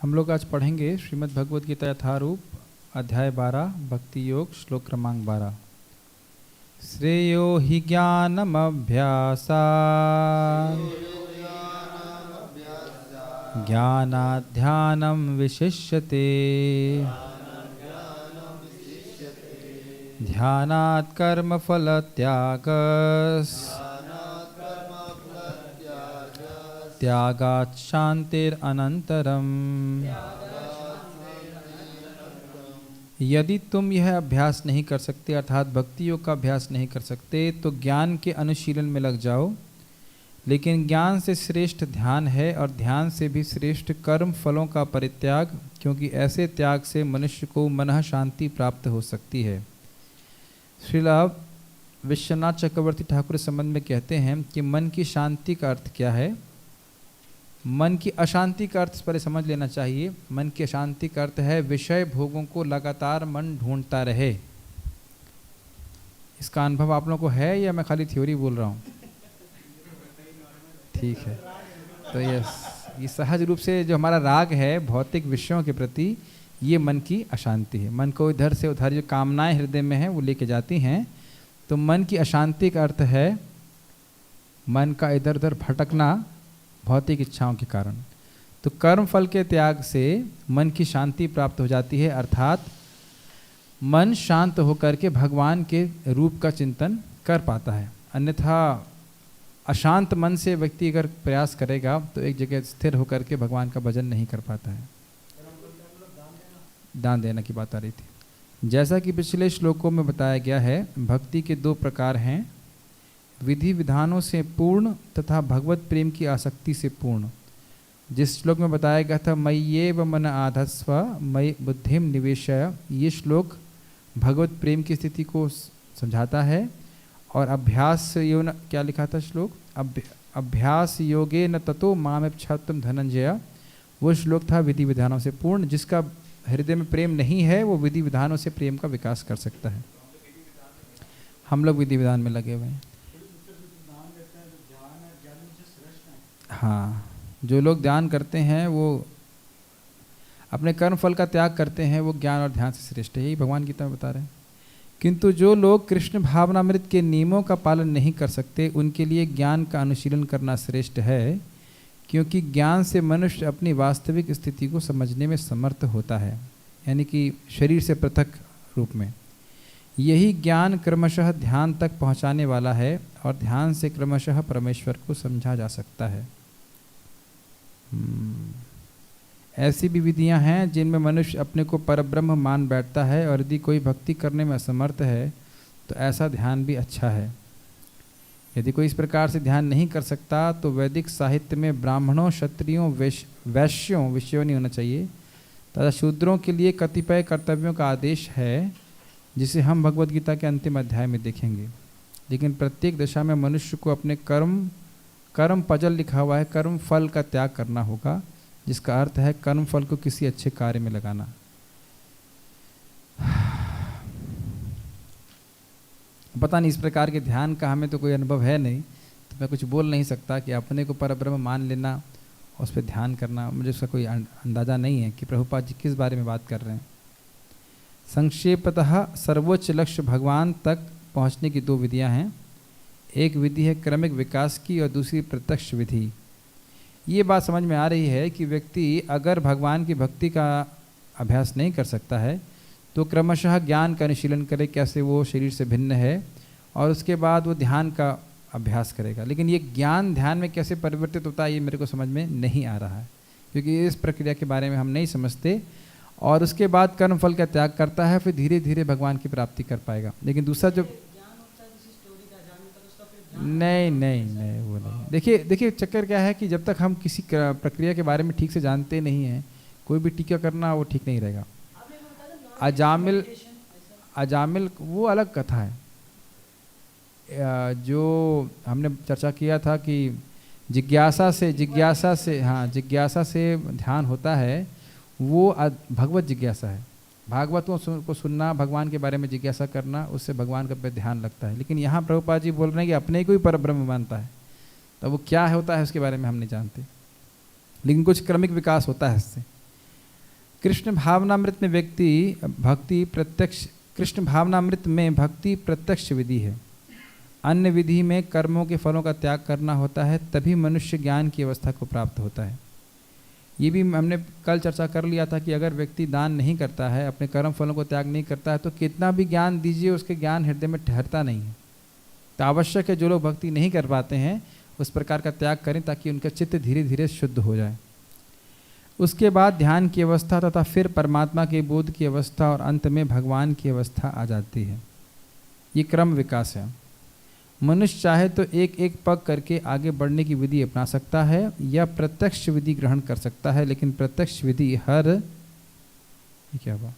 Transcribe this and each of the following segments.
हम लोग आज पढ़ेंगे श्रीमद् भगवद गीता यथारूप अध्याय 12 भक्ति योग श्लोक क्रमांक 12। श्रेयो हि ज्ञानमभ्यासात् ज्ञानात् ध्यानं विशिष्यते ध्यानात् कर्मफलत्यागस् त्यागात् शांतिरनंतरम। यदि तुम यह अभ्यास नहीं कर सकते अर्थात भक्ति योग का अभ्यास नहीं कर सकते तो ज्ञान के अनुशीलन में लग जाओ। लेकिन ज्ञान से श्रेष्ठ ध्यान है और ध्यान से भी श्रेष्ठ कर्म फलों का परित्याग, क्योंकि ऐसे त्याग से मनुष्य को मनः शांति प्राप्त हो सकती है। श्रीला विश्वनाथ चक्रवर्ती ठाकुर इस संबंध में कहते हैं कि मन की शांति का अर्थ क्या है। मन की अशांति का अर्थ पर समझ लेना चाहिए। मन की अशांति का अर्थ है विषय भोगों को लगातार मन ढूंढता रहे। इसका अनुभव आप लोगों को है या मैं खाली थ्योरी बोल रहा हूँ? ठीक है, तो ये सहज रूप से जो हमारा राग है भौतिक विषयों के प्रति, ये मन की अशांति है। मन को इधर से उधर जो कामनाएं हृदय में हैं वो लेके जाती हैं। तो मन की अशांति का अर्थ है मन का इधर उधर भटकना भौतिक इच्छाओं के कारण। तो कर्म फल के त्याग से मन की शांति प्राप्त हो जाती है, अर्थात मन शांत होकर के भगवान के रूप का चिंतन कर पाता है। अन्यथा अशांत मन से व्यक्ति अगर प्रयास करेगा तो एक जगह स्थिर होकर के भगवान का भजन नहीं कर पाता है। दान देने की बात आ रही थी। जैसा कि पिछले श्लोकों में बताया गया है, भक्ति के दो प्रकार हैं, विधि विधानों से पूर्ण तथा भगवत प्रेम की आसक्ति से पूर्ण। जिस श्लोक में बताया गया था मय्येव मन आधस्व मयि बुद्धिम निवेशय, ये श्लोक भगवत प्रेम की स्थिति को समझाता है। और अभ्यास योग क्या लिखा था श्लोक, अभ्यास योगे न ततो मामेप्सितं धनंजय, वो श्लोक था विधि विधानों से पूर्ण। जिसका हृदय में प्रेम नहीं है वो विधि विधानों से प्रेम का विकास कर सकता है। हम लोग विधि विधान में लगे हुए हैं। हाँ, जो लोग ध्यान करते हैं वो अपने कर्म फल का त्याग करते हैं, वो ज्ञान और ध्यान से श्रेष्ठ है, यही भगवान गीता में बता रहे हैं। किंतु जो लोग कृष्ण भावनामृत के नियमों का पालन नहीं कर सकते, उनके लिए ज्ञान का अनुशीलन करना श्रेष्ठ है, क्योंकि ज्ञान से मनुष्य अपनी वास्तविक स्थिति को समझने में समर्थ होता है, यानी कि शरीर से पृथक रूप में। यही ज्ञान क्रमशः ध्यान तक पहुंचाने वाला है और ध्यान से क्रमशः परमेश्वर को समझा जा सकता है। ऐसी भी विधियां हैं जिनमें मनुष्य अपने को परब्रह्म मान बैठता है, और यदि कोई भक्ति करने में असमर्थ है तो ऐसा ध्यान भी अच्छा है। यदि कोई इस प्रकार से ध्यान नहीं कर सकता तो वैदिक साहित्य में ब्राह्मणों, क्षत्रियों, वैश्यों, विषयों नहीं होना चाहिए, तथा शूद्रों के लिए कतिपय कर्तव्यों का आदेश है, जिसे हम भगवद गीता के अंतिम अध्याय में देखेंगे। लेकिन प्रत्येक दशा में मनुष्य को अपने कर्म पजल लिखा हुआ है, कर्म फल का त्याग करना होगा, जिसका अर्थ है कर्म फल को किसी अच्छे कार्य में लगाना। पता नहीं, इस प्रकार के ध्यान का हमें तो कोई अनुभव है नहीं, तो मैं कुछ बोल नहीं सकता कि अपने को परब्रह्म मान लेना और उस पर ध्यान करना, मुझे उसका कोई अंदाज़ा नहीं है कि प्रभुपाद जी किस बारे में बात कर रहे हैं। संक्षेपतः सर्वोच्च लक्ष्य भगवान तक पहुंचने की दो विधियां हैं। एक विधि है क्रमिक विकास की और दूसरी प्रत्यक्ष विधि। ये बात समझ में आ रही है कि व्यक्ति अगर भगवान की भक्ति का अभ्यास नहीं कर सकता है तो क्रमशः ज्ञान का अनुशीलन करे, कैसे वो शरीर से भिन्न है, और उसके बाद वो ध्यान का अभ्यास करेगा। लेकिन ये ज्ञान ध्यान में कैसे परिवर्तित होता है ये मेरे को समझ में नहीं आ रहा है, क्योंकि इस प्रक्रिया के बारे में हम नहीं समझते। और उसके बाद कर्म फल का त्याग करता है, फिर धीरे धीरे भगवान की प्राप्ति कर पाएगा। लेकिन दूसरा जो नहीं वो नहीं। देखिए चक्कर क्या है कि जब तक हम किसी प्रक्रिया के बारे में ठीक से जानते नहीं हैं, कोई भी टीका करना वो ठीक नहीं रहेगा। अजामिल वो अलग कथा है। जो हमने चर्चा किया था कि जिज्ञासा से ध्यान होता है, वो भगवत जिज्ञासा है। भागवतों को सुनना, भगवान के बारे में जिज्ञासा करना, उससे भगवान का पे ध्यान लगता है। लेकिन यहाँ प्रभुपाद जी बोल रहे हैं कि अपने को ही परब्रह्म मानता है, तो वो क्या होता है उसके बारे में हम नहीं जानते, लेकिन कुछ क्रमिक विकास होता है इससे। कृष्ण भावनामृत में भक्ति प्रत्यक्ष, कृष्ण भावनामृत में भक्ति प्रत्यक्ष विधि है। अन्य विधि में कर्मों के फलों का त्याग करना होता है, तभी मनुष्य ज्ञान की अवस्था को प्राप्त होता है। ये भी हमने कल चर्चा कर लिया था कि अगर व्यक्ति दान नहीं करता है, अपने कर्म फलों को त्याग नहीं करता है, तो कितना भी ज्ञान दीजिए उसके ज्ञान हृदय में ठहरता नहीं है। तो आवश्यक है जो लोग भक्ति नहीं कर पाते हैं उस प्रकार का त्याग करें ताकि उनका चित्त धीरे धीरे शुद्ध हो जाए। उसके बाद ध्यान की अवस्था तथा फिर परमात्मा के बोध की अवस्था और अंत में भगवान की अवस्था आ जाती है। ये क्रम विकास है। मनुष्य चाहे तो एक एक पग करके आगे बढ़ने की विधि अपना सकता है या प्रत्यक्ष विधि ग्रहण कर सकता है, लेकिन प्रत्यक्ष विधि ये क्या हुआ?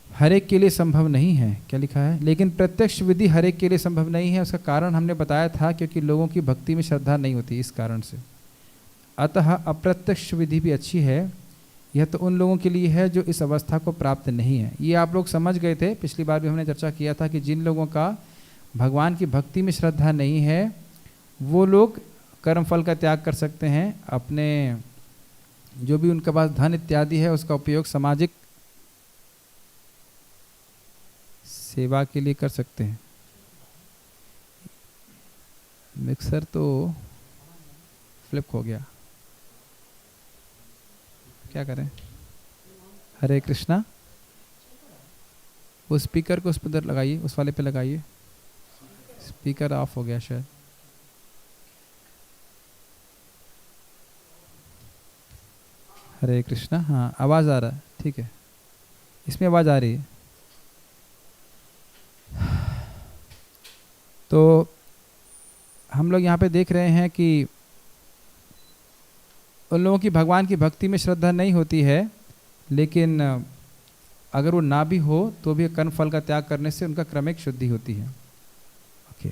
हर एक के लिए संभव नहीं है। क्या लिखा है? लेकिन प्रत्यक्ष विधि हर एक के लिए संभव नहीं है। उसका कारण हमने बताया था, क्योंकि लोगों की भक्ति में श्रद्धा नहीं होती, इस कारण से। अतः अप्रत्यक्ष विधि भी अच्छी है। यह तो उन लोगों के लिए है जो इस अवस्था को प्राप्त नहीं है। ये आप लोग समझ गए थे, पिछली बार भी हमने चर्चा किया था कि जिन लोगों का भगवान की भक्ति में श्रद्धा नहीं है वो लोग कर्मफल का त्याग कर सकते हैं। अपने जो भी उनके पास धन इत्यादि है उसका उपयोग सामाजिक सेवा के लिए कर सकते हैं। मिक्सर तो फ्लिप हो गया, क्या करें? हरे कृष्णा। वो स्पीकर को उस पर लगाइए, उस वाले पे लगाइए। स्पीकर ऑफ हो गया शायद। हरे कृष्णा। हाँ, आवाज़ आ रहा है, ठीक है, इसमें आवाज़ आ रही है। तो हम लोग यहाँ पे देख रहे हैं कि उन लोगों की भगवान की भक्ति में श्रद्धा नहीं होती है, लेकिन अगर वो ना भी हो तो भी कर्म फल का त्याग करने से उनका क्रमिक शुद्धि होती है। ओके,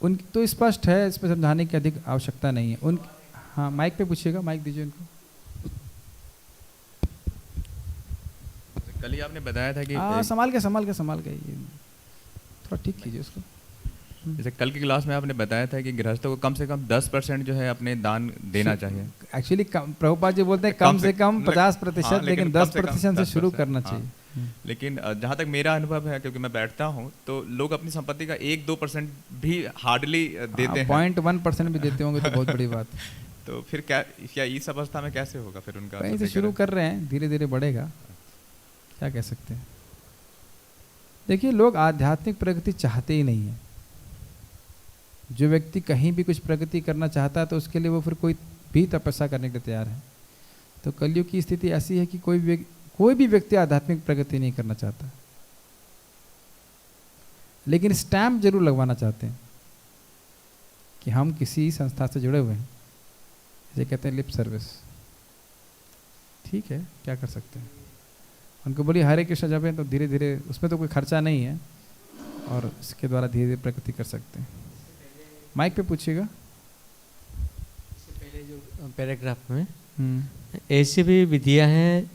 उन तो स्पष्ट है, इसमें समझाने की अधिक आवश्यकता नहीं है। उन हाँ, माइक पे पूछिएगा, माइक दीजिए उनको। कल ही आपने बताया था कि संभाल के ये थोड़ा ठीक कीजिए उसको। जैसे कल की क्लास में आपने बताया था कि गृहस्थों को कम से कम 10% जो है अपने दान देना चाहिए। एक्चुअली प्रभुपाद जी बोलते हैं कम से कम 50%, लेकिन 10% से शुरू करना चाहिए। लेकिन जहाँ तक मेरा अनुभव है, क्योंकि मैं बैठता हूँ, तो लोग अपनी संपत्ति का 1-2% भी हार्डली देते हैं। 0.1% भी देते होंगे तो बहुत बड़ी बात। तो फिर क्या इस अवस्था में कैसे होगा फिर उनका? कहीं से शुरू कर रहे हैं, धीरे धीरे बढ़ेगा, क्या कह सकते हैं। देखिए, लोग आध्यात्मिक प्रगति चाहते ही नहीं है। जो व्यक्ति कहीं भी कुछ प्रगति करना चाहता है तो उसके लिए वो फिर कोई भी तपस्या करने के लिए तैयार है। तो कलयुग की स्थिति ऐसी है कि कोई भी व्यक्ति आध्यात्मिक प्रगति नहीं करना चाहता, लेकिन स्टैम्प जरूर लगवाना चाहते हैं कि हम किसी संस्था से जुड़े हुए हैं। जैसे कहते हैं लिप सर्विस। ठीक है, क्या कर सकते हैं। उनको बोलिए हरे कृष्ण जपें, तो धीरे धीरे, उसमें तो कोई खर्चा नहीं है और इसके द्वारा धीरे धीरे प्रगति कर सकते हैं। माइक पे पूछिएगा। इससे पहले जो पैराग्राफ में ऐसी भी विधियां हैं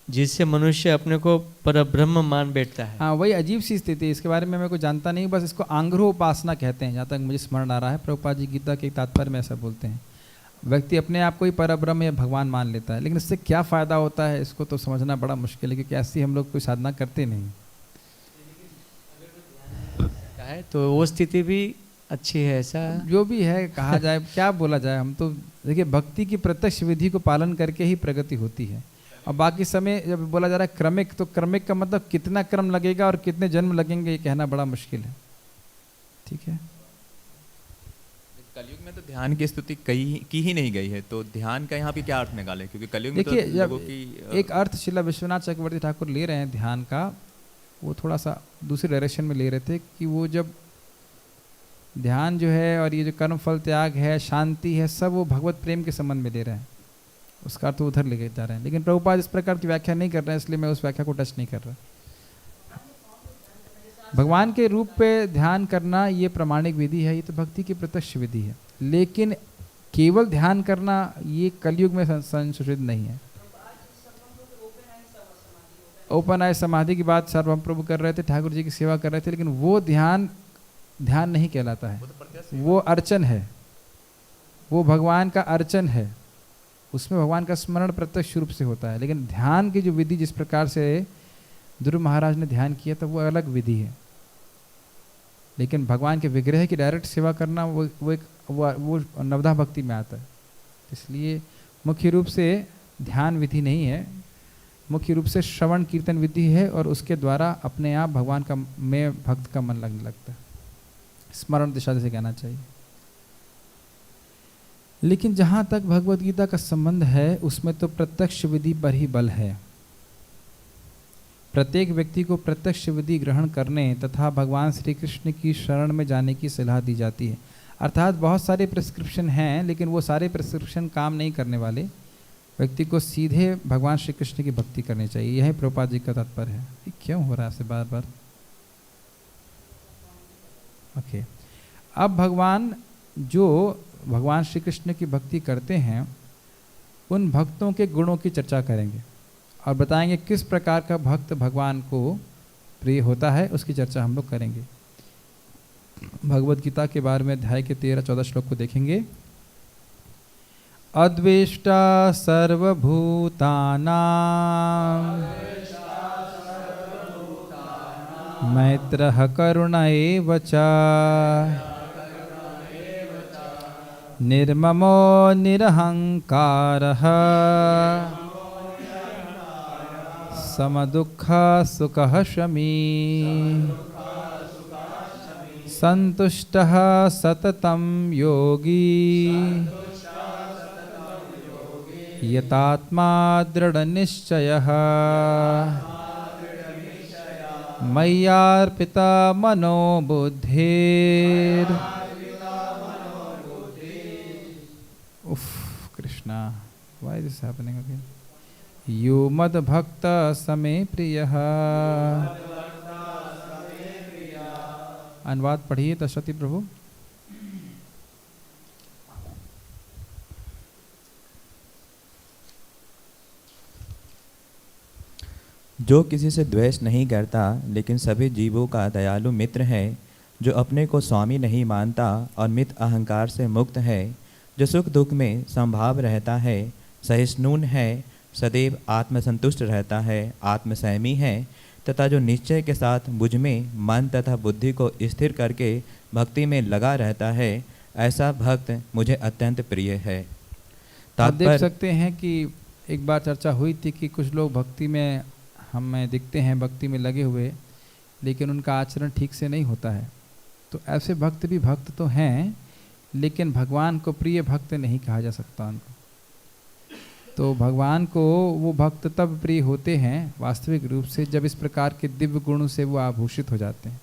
जिससे मनुष्य अपने को परब्रह्म मान बैठता है। हाँ, वही अजीब सी स्थिति है। इसके बारे में मैं कोई जानता नहीं, बस इसको आंग्रो उपासना कहते हैं, जहाँ तक मुझे स्मरण आ रहा है। प्रभुपाद जी गीता के तात्पर्य में ऐसा बोलते हैं। व्यक्ति अपने आप को ही परब्रह्म या भगवान मान लेता है, लेकिन इससे क्या फ़ायदा होता है इसको तो समझना बड़ा मुश्किल है, क्योंकि ऐसी हम लोग कोई साधना करते नहीं है। तो वो स्थिति भी अच्छी है, ऐसा जो भी है कहा जाए, क्या बोला जाए। हम तो देखिए, भक्ति की प्रत्यक्ष विधि को पालन करके ही प्रगति होती है। और बाकी समय जब बोला जा रहा है क्रमिक, तो क्रमिक का मतलब कितना क्रम लगेगा और कितने जन्म लगेंगे ये कहना बड़ा मुश्किल है। ठीक है, कलयुग में तो ध्यान की स्तुति की ही नहीं गई है, तो ध्यान का यहाँ पे क्या अर्थ निकाले? क्योंकि कलयुग में देखिए, तो लोगों की एक अर्थ श्रील विश्वनाथ चक्रवर्ती ठाकुर ले रहे हैं ध्यान का, वो थोड़ा सा दूसरी डायरेक्शन में ले रहे थे कि वो जब ध्यान जो है और ये जो कर्म फल त्याग है, शांति है, सब वो भगवत प्रेम के संबंध में ले रहे हैं। उसका अर्थ उधर लेके जा रहे हैं, लेकिन प्रभुपाद इस प्रकार की व्याख्या नहीं कर रहे हैं, इसलिए मैं उस व्याख्या को टच नहीं कर रहा। भगवान के रूप पे ध्यान करना ये प्रमाणिक विधि है, ये तो भक्ति की प्रत्यक्ष विधि है। लेकिन केवल ध्यान करना ये कलयुग में संशोधित नहीं है। ओपन आई समाधि की बात सर्वम प्रभु कर रहे थे, ठाकुर जी की सेवा कर रहे थे, लेकिन वो ध्यान ध्यान नहीं कहलाता है, वो अर्चन है, वो भगवान का अर्चन है, उसमें भगवान का स्मरण प्रत्यक्ष रूप से होता है। लेकिन ध्यान की जो विधि जिस प्रकार से ध्रुव महाराज ने ध्यान किया था वो अलग विधि है। लेकिन भगवान के विग्रह की डायरेक्ट सेवा करना वो नवधा भक्ति में आता है। इसलिए मुख्य रूप से ध्यान विधि नहीं है, मुख्य रूप से श्रवण कीर्तन विधि है, और उसके द्वारा अपने आप भगवान का में भक्त का मन लगने लगता है, स्मरण दिशा से कहना चाहिए। लेकिन जहाँ तक भगवद गीता का संबंध है उसमें तो प्रत्यक्ष विधि पर ही बल है। प्रत्येक व्यक्ति को प्रत्यक्ष विधि ग्रहण करने तथा भगवान श्री कृष्ण की शरण में जाने की सलाह दी जाती है। अर्थात बहुत सारे प्रिस्क्रिप्शन हैं, लेकिन वो सारे प्रिस्क्रिप्शन काम नहीं करने वाले। व्यक्ति को सीधे भगवान श्री कृष्ण की भक्ति करनी चाहिए, यह प्रभुपाद जी का तात्पर्य है। ये क्यों हो रहा है ऐसे बार बार? ओके, अब भगवान श्री कृष्ण की भक्ति करते हैं उन भक्तों के गुणों की चर्चा करेंगे और बताएंगे किस प्रकार का भक्त भगवान को प्रिय होता है, उसकी चर्चा हम लोग करेंगे। भगवद गीता के बारे में अध्याय के 13-14 श्लोक को देखेंगे। अद्वेष्टा सर्वभूतानां मैत्रः करुण एव च निर्ममो निरहंकारः समदुःख सुखः शमी संतुष्टः सततं योगी यतात्मा दृढ़निश्चयः मय्यार्पिता मनो बुद्धिर् Krishna, why is this happening again? यो मद भक्त समे प्रियः। अनुवाद पढ़िए दशरथी प्रभु। जो किसी से द्वेष नहीं करता लेकिन सभी जीवों का दयालु मित्र है, जो अपने को स्वामी नहीं मानता और मित अहंकार से मुक्त है, जो सुख दुख में संभाव रहता है, सहिष्णु है, सदैव आत्मसंतुष्ट रहता है, आत्मसंयमी है तथा जो निश्चय के साथ मुझ में मन तथा बुद्धि को स्थिर करके भक्ति में लगा रहता है, ऐसा भक्त मुझे अत्यंत प्रिय है। आप देख सकते हैं कि एक बार चर्चा हुई थी कि कुछ लोग भक्ति में हमें दिखते हैं, भक्ति में लगे हुए, लेकिन उनका आचरण ठीक से नहीं होता है। तो ऐसे भक्त भी भक्त तो हैं, लेकिन भगवान को प्रिय भक्त नहीं कहा जा सकता उनको। तो भगवान को वो भक्त तब प्रिय होते हैं वास्तविक रूप से जब इस प्रकार के दिव्य गुणों से वो आभूषित हो जाते हैं।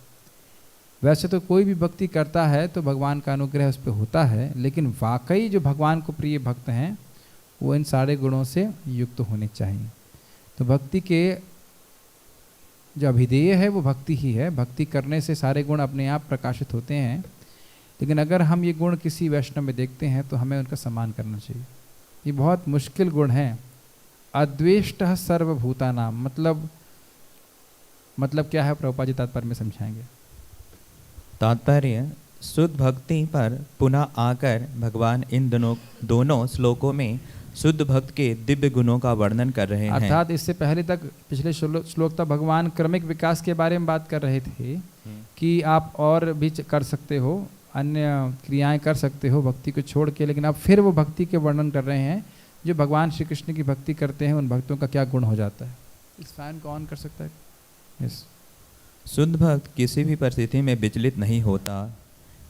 वैसे तो कोई भी भक्ति करता है तो भगवान का अनुग्रह उस पर होता है, लेकिन वाकई जो भगवान को प्रिय भक्त हैं वो इन सारे गुणों से युक्त होने चाहिए। तो भक्ति के जो अभिधेय है वो भक्ति ही है। भक्ति करने से सारे गुण अपने आप प्रकाशित होते हैं, लेकिन अगर हम ये गुण किसी वैष्णव में देखते हैं तो हमें उनका सम्मान करना चाहिए। ये बहुत मुश्किल गुण है। अद्वेष्टः सर्वभूतानां मतलब क्या है, प्रभुपाद जी तात्पर्य में समझाएंगे। तात्पर्य शुद्ध भक्ति पर पुनः आकर भगवान इन दोनों श्लोकों में शुद्ध भक्त के दिव्य गुणों का वर्णन कर रहे हैं। अर्थात इससे पहले तक पिछले श्लोक तक भगवान क्रमिक विकास के बारे में बात कर रहे थे कि आप और भी कर सकते हो, अन्य क्रियाएं कर सकते हो भक्ति को छोड़ के, लेकिन अब फिर वो भक्ति के वर्णन कर रहे हैं जो भगवान श्री कृष्ण की भक्ति करते हैं, उन भक्तों का क्या गुण हो जाता है। इस फैन को ऑन कर सकता है? यस। शुद्ध भक्त किसी भी परिस्थिति में विचलित नहीं होता,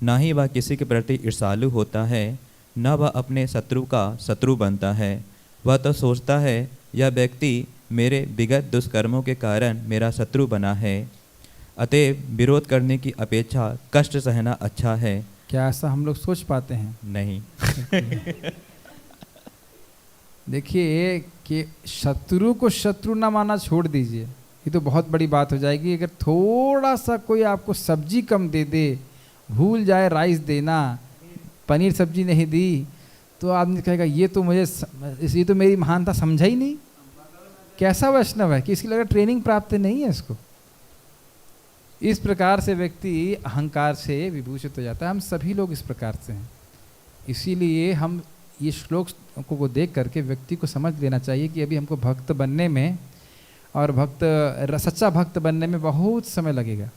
ना ही वह किसी के प्रति ईर्ष्यालु होता है, न वह अपने शत्रु का शत्रु बनता है। वह तो सोचता है यह व्यक्ति मेरे विगत दुष्कर्मों के कारण मेरा शत्रु बना है, अतएव विरोध करने की अपेक्षा कष्ट सहना अच्छा है। क्या ऐसा हम लोग सोच पाते हैं? नहीं। देखिए कि शत्रु को शत्रु ना माना छोड़ दीजिए, ये तो बहुत बड़ी बात हो जाएगी। अगर थोड़ा सा कोई आपको सब्जी कम दे दे, भूल जाए राइस देना, पनीर सब्जी नहीं दी, तो आदमी कहेगा ये तो मेरी महानता समझा ही नहीं। कैसा वैष्णव है कि इसकी लगा ट्रेनिंग प्राप्त नहीं है इसको। इस प्रकार से व्यक्ति अहंकार से विभूषित हो जाता है। हम सभी लोग इस प्रकार से हैं। इसीलिए हम ये श्लोक को देख करके व्यक्ति को समझ लेना चाहिए कि अभी हमको भक्त बनने में और सच्चा भक्त बनने में बहुत समय लगेगा।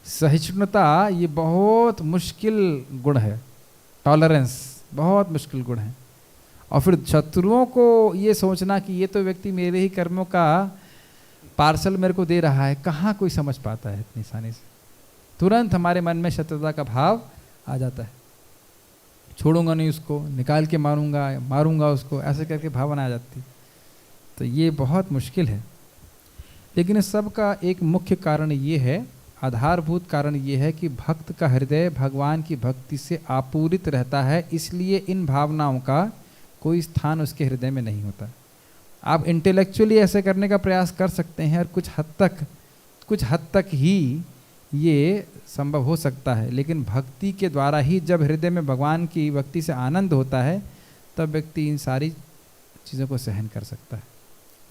सहिष्णुता ये बहुत मुश्किल गुण है, टॉलरेंस बहुत मुश्किल गुण है। और फिर शत्रुओं को ये सोचना कि ये तो व्यक्ति मेरे ही कर्मों का पार्सल मेरे को दे रहा है, कहाँ कोई समझ पाता है इतनी आसानी से। तुरंत हमारे मन में शत्रुता का भाव आ जाता है, छोड़ूंगा नहीं उसको, निकाल के मारूंगा उसको, ऐसे करके भावना आ जाती। तो ये बहुत मुश्किल है। लेकिन इस सब का एक मुख्य कारण ये है, आधारभूत कारण ये है कि भक्त का हृदय भगवान की भक्ति से आपूरित रहता है, इसलिए इन भावनाओं का कोई स्थान उसके हृदय में नहीं होता। आप इंटेलेक्चुअली ऐसे करने का प्रयास कर सकते हैं और कुछ हद तक ही ये संभव हो सकता है, लेकिन भक्ति के द्वारा ही जब हृदय में भगवान की भक्ति से आनंद होता है तब व्यक्ति इन सारी चीज़ों को सहन कर सकता है।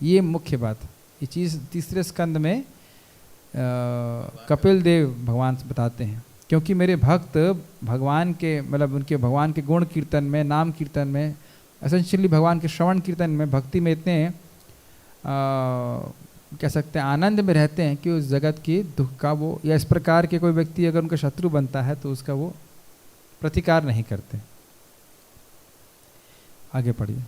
ये मुख्य बात है। ये चीज़ तीसरे स्कंद में कपिल देव भगवान से बताते हैं, क्योंकि मेरे भक्त भगवान के मतलब उनके भगवान के गुण कीर्तन में, नाम कीर्तन में, एसेंशियली भगवान के श्रवण कीर्तन में, भक्ति में इतने कह सकते हैं आनंद में रहते हैं कि उस जगत की दुख का वो, या इस प्रकार के कोई व्यक्ति अगर उनका शत्रु बनता है तो उसका वो प्रतिकार नहीं करते। आगे पढ़िए।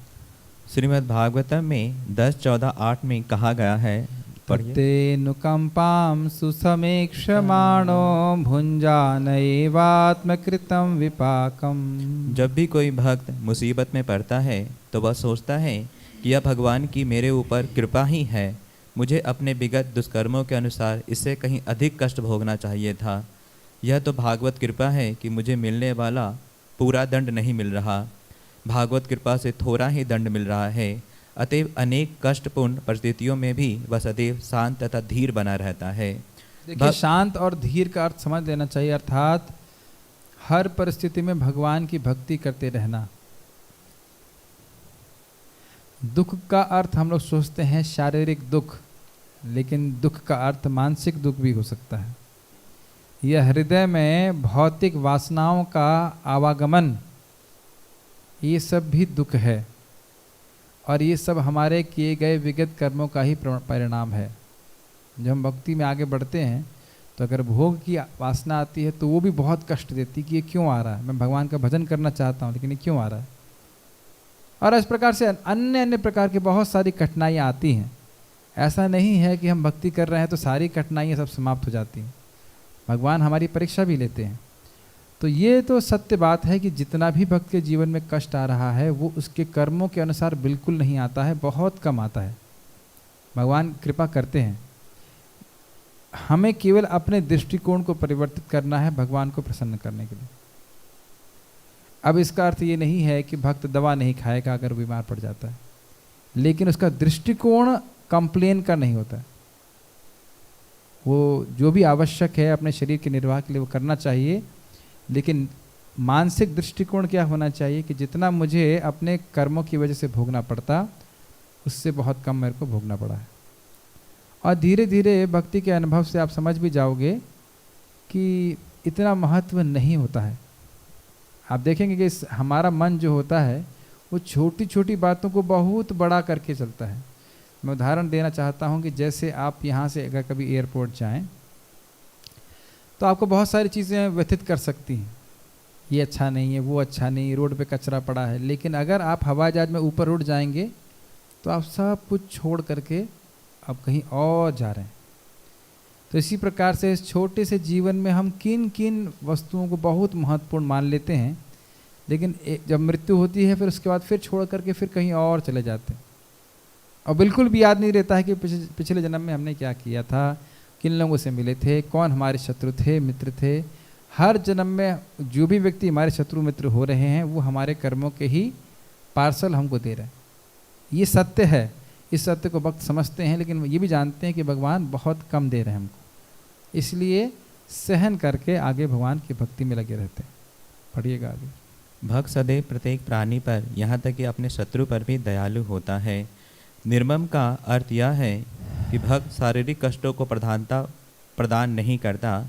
श्रीमद् भागवतम में 10.14.8 में कहा गया है, तेनुकंपाम सुसमेक्षमाणो भुंजानैवात्मकृतं विपाकम। जब भी कोई भक्त मुसीबत में पड़ता है तो वह सोचता है कि यह भगवान की मेरे ऊपर कृपा ही है, मुझे अपने विगत दुष्कर्मों के अनुसार इससे कहीं अधिक कष्ट भोगना चाहिए था। यह तो भागवत कृपा है कि मुझे मिलने वाला पूरा दंड नहीं मिल रहा, भागवत कृपा से थोड़ा ही दंड मिल रहा है। अतएव अनेक कष्टपूर्ण परिस्थितियों में भी वह सदैव शांत तथा धीर बना रहता है। देखिए, शांत और धीर का अर्थ समझ लेना चाहिए, अर्थात हर परिस्थिति में भगवान की भक्ति करते रहना। दुख का अर्थ हम लोग सोचते हैं शारीरिक दुख, लेकिन दुख का अर्थ मानसिक दुख भी हो सकता है। यह हृदय में भौतिक वासनाओं का आवागमन, ये सब भी दुख है, और ये सब हमारे किए गए विगत कर्मों का ही परिणाम है। जब हम भक्ति में आगे बढ़ते हैं तो अगर भोग की वासना आती है तो वो भी बहुत कष्ट देती कि ये क्यों आ रहा है, मैं भगवान का भजन करना चाहता हूँ लेकिन ये क्यों आ रहा है। और इस प्रकार से अन्य प्रकार की बहुत सारी कठिनाइयाँ आती हैं। ऐसा नहीं है कि हम भक्ति कर रहे हैं तो सारी कठिनाइयाँ सब समाप्त हो जाती हैं, भगवान हमारी परीक्षा भी लेते हैं। तो ये तो सत्य बात है कि जितना भी भक्त के जीवन में कष्ट आ रहा है वो उसके कर्मों के अनुसार बिल्कुल नहीं आता है, बहुत कम आता है। भगवान कृपा करते हैं, हमें केवल अपने दृष्टिकोण को परिवर्तित करना है भगवान को प्रसन्न करने के लिए। अब इसका अर्थ ये नहीं है कि भक्त दवा नहीं खाएगा अगर बीमार पड़ जाता है, लेकिन उसका दृष्टिकोण कंप्लेन का नहीं होता है। वो जो भी आवश्यक है अपने शरीर के निर्वाह के लिए वो करना चाहिए, लेकिन मानसिक दृष्टिकोण क्या होना चाहिए कि जितना मुझे अपने कर्मों की वजह से भोगना पड़ता उससे बहुत कम मेरे को भोगना पड़ा है। और धीरे धीरे भक्ति के अनुभव से आप समझ भी जाओगे कि इतना महत्व नहीं होता है। आप देखेंगे कि हमारा मन जो होता है वो छोटी छोटी बातों को बहुत बड़ा करके चलता है। मैं उदाहरण देना चाहता हूँ कि जैसे आप यहाँ से अगर कभी एयरपोर्ट जाएं तो आपको बहुत सारी चीज़ें व्यथित कर सकती हैं, ये अच्छा नहीं है, वो अच्छा नहीं है, रोड पे कचरा पड़ा है। लेकिन अगर आप हवाई जहाज में ऊपर उड़ जाएंगे तो आप सब कुछ छोड़ करके आप कहीं और जा रहे हैं। तो इसी प्रकार से इस छोटे से जीवन में हम किन किन वस्तुओं को बहुत महत्वपूर्ण मान लेते हैं, लेकिन जब मृत्यु होती है फिर उसके बाद फिर छोड़ करके फिर कहीं और चले जाते हैं और बिल्कुल भी याद नहीं रहता है कि पिछले जन्म में हमने क्या किया था, किन लोगों से मिले थे, कौन हमारे शत्रु थे, मित्र थे। हर जन्म में जो भी व्यक्ति हमारे शत्रु मित्र हो रहे हैं वो हमारे कर्मों के ही पार्सल हमको दे रहे हैं। ये सत्य है, इस सत्य को भक्त समझते हैं, लेकिन ये भी जानते हैं कि भगवान बहुत कम दे रहे हैं हमको, इसलिए सहन करके आगे भगवान की भक्ति में लगे रहते हैं। पढ़िएगा आगे। भक्त सदैव प्रत्येक प्राणी पर, यहाँ तक कि अपने शत्रु पर भी दयालु होता है। निर्मम का अर्थ यह है कि भक्त शारीरिक कष्टों को प्रदान नहीं करता,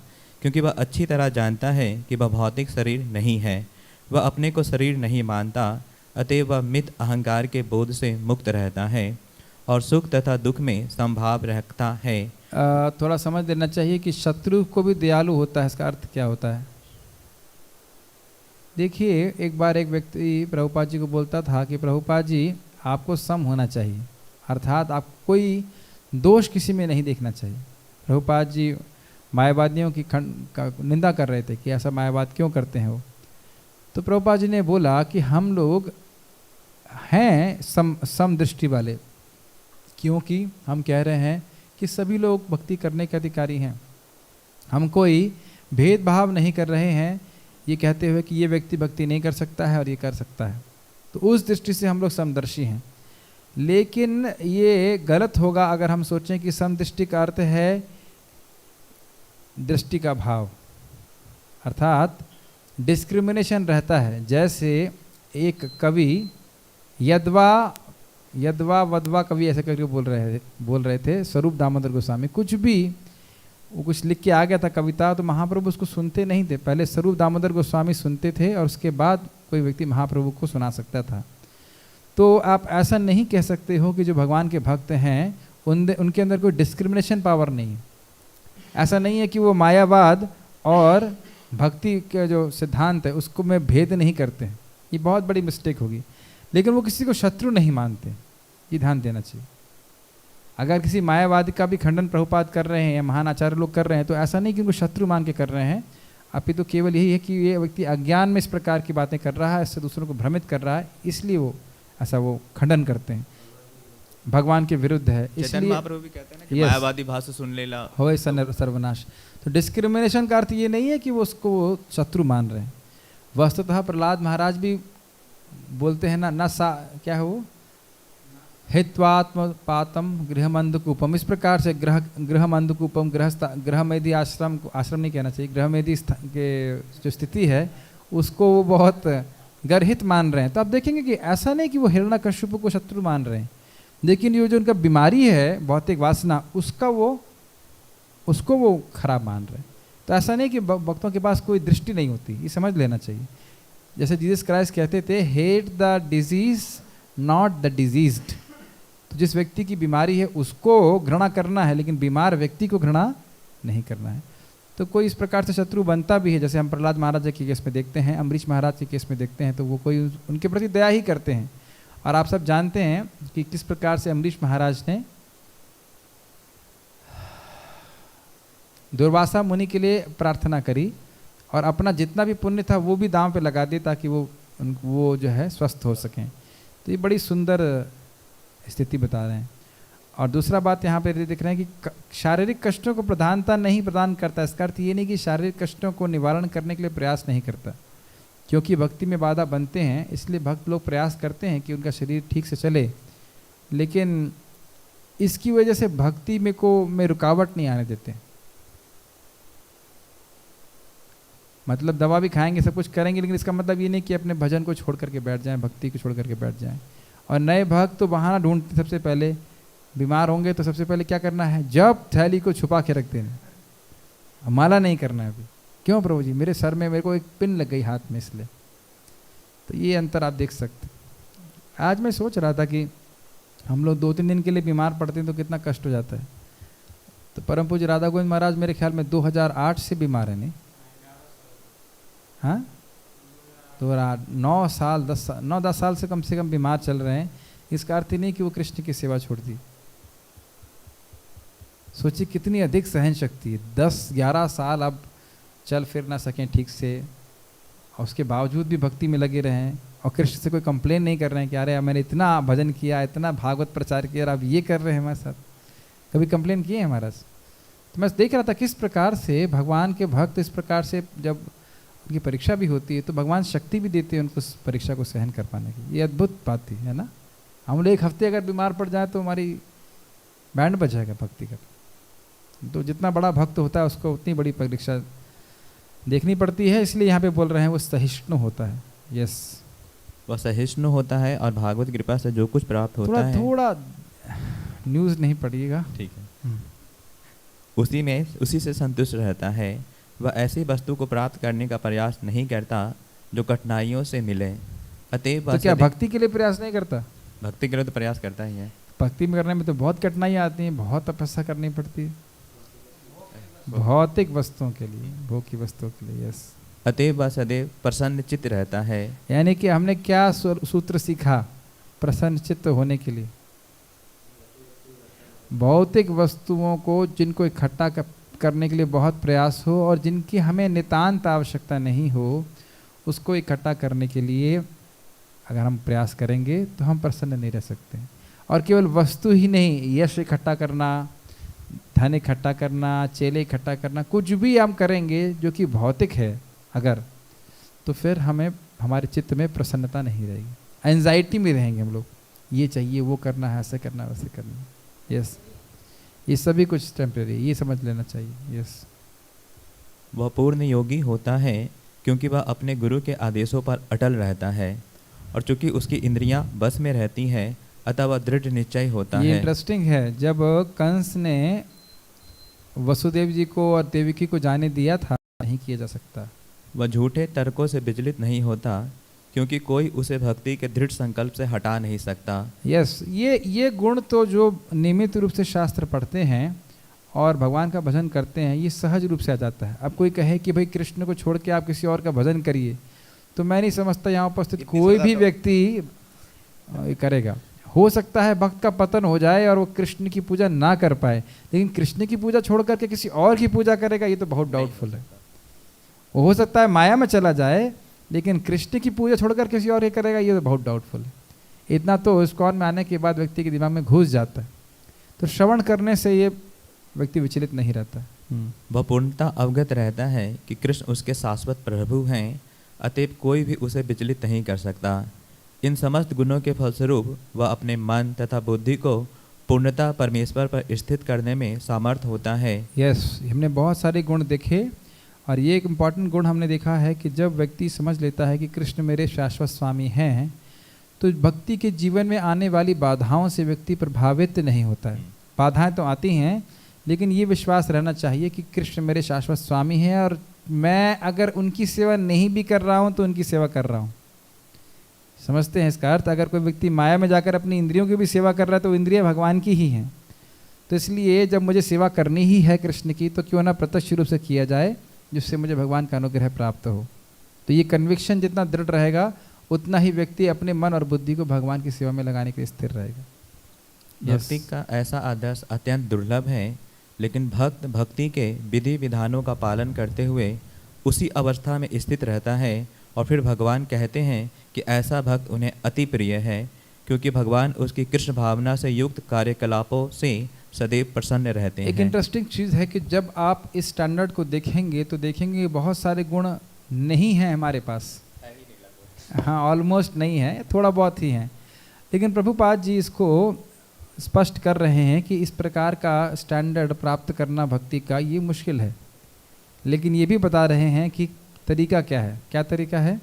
क्योंकि वह अच्छी तरह जानता है कि वह भौतिक शरीर नहीं है। वह अपने को शरीर नहीं मानता, अतएव वह मित अहंकार के बोध से मुक्त रहता है और सुख तथा दुख में संभाव रखता है। थोड़ा समझ लेना चाहिए कि शत्रु को भी दयालु होता है, इसका अर्थ क्या होता है? देखिए, एक बार एक व्यक्ति प्रभुपाद जी को बोलता था कि प्रभुपाद जी आपको सम होना चाहिए, अर्थात आप कोई दोष किसी में नहीं देखना चाहिए। प्रभुपाद जी मायावादियों की निंदा कर रहे थे कि ऐसा मायावाद क्यों करते हैं वो। तो प्रभुपाद जी ने बोला कि हम लोग हैं सम दृष्टि वाले, क्योंकि हम कह रहे हैं कि सभी लोग भक्ति करने के अधिकारी हैं। हम कोई भेदभाव नहीं कर रहे हैं ये कहते हुए कि ये व्यक्ति भक्ति नहीं कर सकता है और ये कर सकता है। तो उस दृष्टि से हम लोग समदर्शी हैं। लेकिन ये गलत होगा अगर हम सोचें कि समदृष्टि का अर्थ है दृष्टि का भाव, अर्थात डिस्क्रिमिनेशन रहता है। जैसे एक कवि यद्वा वद्वा कवि ऐसे करके बोल रहे थे स्वरूप दामोदर गोस्वामी। कुछ भी वो कुछ लिख के आ गया था कविता, तो महाप्रभु उसको सुनते नहीं थे, पहले स्वरूप दामोदर गोस्वामी सुनते थे और उसके बाद कोई व्यक्ति महाप्रभु को सुना सकता था। तो आप ऐसा नहीं कह सकते हो कि जो भगवान के भक्त हैं उनके अंदर कोई डिस्क्रिमिनेशन पावर नहीं है। ऐसा नहीं है कि वो मायावाद और भक्ति के जो सिद्धांत है उसको में भेद नहीं करते हैं, ये बहुत बड़ी मिस्टेक होगी। लेकिन वो किसी को शत्रु नहीं मानते, ये ध्यान देना चाहिए। अगर किसी मायावादी का भी खंडन प्रभुपाद कर रहे हैं या महान आचार्य लोग कर रहे हैं तो ऐसा नहीं कि उनको शत्रु मान के कर रहे हैं, अभी तो केवल यही है कि ये व्यक्ति अज्ञान में इस प्रकार की बातें कर रहा है, इससे दूसरों को भ्रमित कर रहा है, इसलिए वो ऐसा वो खंडन करते हैं, भगवान के विरुद्ध है। इसलिए महाप्रभु भी कहते हैं ना कि मायावादी भाषा सुन लेला होए सर्वनाश। तो डिस्क्रिमिनेशन का अर्थ ये नहीं है कि वो उसको शत्रु मान रहे हैं। वस्तुतः प्रहलाद महाराज भी बोलते हैं ना क्या है वो, हित्वात्मपातम गृहमंदकूपम, इस प्रकार से गृहमंदकूपम गृहमेदी आश्रम नहीं कहना चाहिए, गृहमेदी के जो स्थिति है उसको वो बहुत गर्हित मान रहे हैं। तो आप देखेंगे कि ऐसा नहीं कि वो हिरण्यकश्यप को शत्रु मान रहे हैं, लेकिन ये जो उनका बीमारी है भौतिक वासना उसको वो खराब मान रहे हैं। तो ऐसा नहीं कि भक्तों के पास कोई दृष्टि नहीं होती, ये समझ लेना चाहिए। जैसे जीसस क्राइस्ट कहते थे, hate the disease not the diseased. तो जिस व्यक्ति की बीमारी है उसको घृणा करना है, लेकिन बीमार व्यक्ति को घृणा नहीं करना है। तो कोई इस प्रकार से शत्रु बनता भी है, जैसे हम प्रहलाद महाराज के केस में देखते हैं, अम्बरीश महाराज के केस में देखते हैं, तो वो कोई उनके प्रति दया ही करते हैं। और आप सब जानते हैं कि किस प्रकार से अम्बरीश महाराज ने दुर्वासा मुनि के लिए प्रार्थना करी और अपना जितना भी पुण्य था वो भी दांव पे लगा दिया ताकि वो जो है स्वस्थ हो सकें। तो ये बड़ी सुंदर स्थिति बता रहे हैं। और दूसरा बात यहाँ पे देख रहे हैं कि शारीरिक कष्टों को प्रधानता नहीं प्रदान करता। इसका अर्थ ये नहीं कि शारीरिक कष्टों को निवारण करने के लिए प्रयास नहीं करता, क्योंकि भक्ति में बाधा बनते हैं, इसलिए भक्त लोग प्रयास करते हैं कि उनका शरीर ठीक से चले, लेकिन इसकी वजह से भक्ति में रुकावट नहीं आने देते। मतलब दवा भी खाएंगे, सब कुछ करेंगे, लेकिन इसका मतलब ये नहीं कि अपने भजन को छोड़ करके बैठ जाएं, भक्ति को छोड़ करके बैठ जाएं। और नए भक्त तो बहाना ढूंढते, सबसे पहले बीमार होंगे तो सबसे पहले क्या करना है, जब थैली को छुपा के रख देना, माला नहीं करना है अभी। क्यों प्रभु जी, मेरे सर में मेरे को एक पिन लग गई हाथ में, इसलिए। तो ये अंतर आप देख सकते। आज मैं सोच रहा था कि हम लोग 2-3 दिन के लिए बीमार पड़ते हैं तो कितना कष्ट हो जाता है। तो परम पूज्य राधा गोविंद महाराज मेरे ख्याल में 2008 से बीमार है, नहीं? हाँ, 9-10 साल से कम बीमार चल रहे हैं। इसका अर्थ ही नहीं कि वो कृष्ण की सेवा छोड़ दी। सोचिए कितनी अधिक सहन शक्ति है। 10-11 साल अब चल फिर ना सकें ठीक से, और उसके बावजूद भी भक्ति में लगे रहें, और कृष्ण से कोई कंप्लेन नहीं कर रहे हैं कि अरे मैंने इतना भजन किया, इतना भागवत प्रचार किया, अब ये कर रहे हैं हमारे साथ। कभी कंप्लेन किए हैं महाराज? तो मैं देख रहा था किस प्रकार से भगवान के भक्त इस प्रकार से जब उनकी परीक्षा भी होती है तो भगवान शक्ति भी देते हैं उनको उस परीक्षा को सहन कर पाने की। ये अद्भुत बात थी, है ना। हम लोग 1 हफ्ते अगर बीमार पड़ जाए तो हमारी बैंड बज जाएगा भक्ति का। तो जितना बड़ा भक्त होता है उसको उतनी बड़ी परीक्षा देखनी पड़ती है, इसलिए यहाँ पे बोल रहे हैं वो सहिष्णु होता है। यस, वह सहिष्णु होता है और भागवत कृपा से जो कुछ प्राप्त होता है। थोड़ा न्यूज़ नहीं पढ़िएगा, ठीक है। उसी से संतुष्ट रहता है। वह ऐसी वस्तु को प्राप्त करने का प्रयास नहीं करता जो कठिनाइयों से मिले। अतएव तो क्या भक्ति के लिए प्रयास नहीं करता? भक्ति के लिए तो प्रयास करता ही है। भक्ति में करने में तो बहुत कठिनाइयाँ आती हैं, बहुत तपस्या करनी पड़ती है भौतिक वस्तुओं के लिए, भोग की वस्तुओं के लिए। यस। अतएव वह सदैव प्रसन्न चित्त रहता है। यानी कि हमने क्या सूत्र सीखा प्रसन्न चित्त होने के लिए? भौतिक वस्तुओं को जिनको इकट्ठा करने के लिए बहुत प्रयास हो और जिनकी हमें नितांत आवश्यकता नहीं हो, उसको इकट्ठा करने के लिए अगर हम प्रयास करेंगे तो हम प्रसन्न नहीं रह सकते। और केवल वस्तु ही नहीं, यश इकट्ठा करना, धन इकट्ठा करना, चेले इकट्ठा करना, कुछ भी हम करेंगे जो कि भौतिक है अगर, तो फिर हमें हमारे चित्त में प्रसन्नता नहीं रहेगी, एंजाइटी में रहेंगे हम लोग। ये चाहिए, वो करना है, ऐसे करना है, वैसे करना है। यस, ये सभी कुछ टेम्परेरी, ये समझ लेना चाहिए। यस। वह पूर्ण योगी होता है क्योंकि वह अपने गुरु के आदेशों पर अटल रहता है, और चूंकि उसकी इंद्रियां बस में रहती हैं, अतः वह दृढ़ निश्चय होता है। ये इंटरेस्टिंग है, जब कंस ने वसुदेव जी को और देवकी को जाने दिया था, नहीं किया जा सकता। वह झूठे तर्कों से विचलित नहीं होता क्योंकि कोई उसे भक्ति के दृढ़ संकल्प से हटा नहीं सकता। यस, ये गुण तो जो नियमित रूप से शास्त्र पढ़ते हैं और भगवान का भजन करते हैं, ये सहज रूप से आ जाता है। अब कोई कहे कि भाई कृष्ण को छोड़ के आप किसी और का भजन करिए, तो मैं नहीं समझता यहाँ उपस्थित कोई भी व्यक्ति करेगा। हो सकता है भक्त का पतन हो जाए और वो कृष्ण की पूजा ना कर पाए, लेकिन कृष्ण की पूजा छोड़ करके किसी और की पूजा करेगा, ये तो बहुत डाउटफुल है। वो हो सकता है माया में चला जाए, लेकिन कृष्ण की पूजा छोड़कर किसी और ही करेगा, ये तो बहुत डाउटफुल है। इतना तो इस्कॉन में आने के बाद व्यक्ति के दिमाग में घुस जाता है। तो श्रवण करने से ये व्यक्ति विचलित नहीं रहता। वह पूर्णतः अवगत रहता है कि कृष्ण उसके शाश्वत प्रभु हैं, अतएव कोई भी उसे विचलित नहीं कर सकता। इन समस्त गुणों के फलस्वरूप वह अपने मन तथा बुद्धि को पूर्णतः परमेश्वर पर स्थित करने में सामर्थ होता है। यस, हमने बहुत सारे गुण देखे और ये एक इम्पॉर्टेंट गुण हमने देखा है कि जब व्यक्ति समझ लेता है कि कृष्ण मेरे शाश्वत स्वामी हैं, तो भक्ति के जीवन में आने वाली बाधाओं से व्यक्ति प्रभावित नहीं होता है। बाधाएं तो आती हैं, लेकिन ये विश्वास रहना चाहिए कि कृष्ण मेरे शाश्वत स्वामी हैं और मैं अगर उनकी सेवा नहीं भी कर रहा हूँ तो उनकी सेवा कर रहा हूँ। समझते हैं इसका अर्थ? अगर कोई व्यक्ति माया में जाकर अपनी इंद्रियों की भी सेवा कर रहा है तो इंद्रियां भगवान की ही हैं। तो इसलिए जब मुझे सेवा करनी ही है कृष्ण की, तो क्यों ना प्रत्यक्ष रूप से किया जाए, जिससे मुझे भगवान का अनुग्रह प्राप्त हो। तो ये कन्विक्शन जितना दृढ़ रहेगा, उतना ही व्यक्ति अपने मन और बुद्धि को भगवान की सेवा में लगाने के लिए स्थिर रहेगा। भक्ति का ऐसा आदर्श अत्यंत दुर्लभ है, लेकिन भक्त भक्ति के विधि विधानों का पालन करते हुए उसी अवस्था में स्थित रहता है, और फिर भगवान कहते हैं कि ऐसा भक्त उन्हें अति प्रिय है, क्योंकि भगवान उसकी कृष्ण भावना से युक्त कार्यकलापों से सदैव प्रसन्न रहते हैं। एक इंटरेस्टिंग चीज़ है कि जब आप इस स्टैंडर्ड को देखेंगे तो देखेंगे बहुत सारे गुण नहीं हैं हमारे पास। हाँ, ऑलमोस्ट नहीं है, थोड़ा बहुत ही हैं। लेकिन प्रभुपाद जी इसको स्पष्ट कर रहे हैं कि इस प्रकार का स्टैंडर्ड प्राप्त करना भक्ति का ये मुश्किल है, लेकिन ये भी बता रहे हैं कि तरीका क्या है। क्या तरीका है?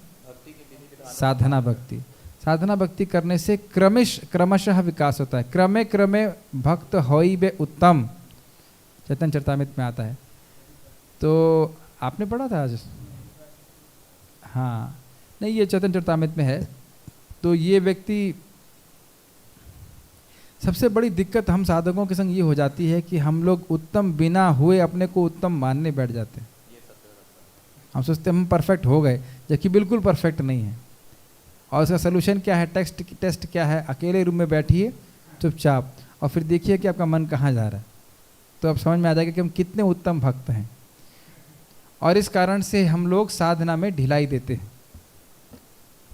साधना भक्ति। साधना भक्ति करने से क्रमशः विकास होता है। क्रमे क्रमे भक्त होई बे उत्तम, चैतन्य चरितामृत में आता है। तो आपने पढ़ा था आज? हाँ, नहीं, ये चैतन्य चरितामृत में है। तो ये व्यक्ति, सबसे बड़ी दिक्कत हम साधकों के संग ये हो जाती है कि हम लोग उत्तम बिना हुए अपने को उत्तम मानने बैठ जाते हैं। हम सोचते हैं हम परफेक्ट हो गए, जबकि बिल्कुल परफेक्ट नहीं है। और उसका सोल्यूशन क्या है? टेस्ट क्या है? अकेले रूम में बैठिए चुपचाप और फिर देखिए कि आपका मन कहाँ जा रहा है, तो अब समझ में आ जाएगा कि हम कितने उत्तम भक्त हैं। और इस कारण से हम लोग साधना में ढिलाई देते हैं,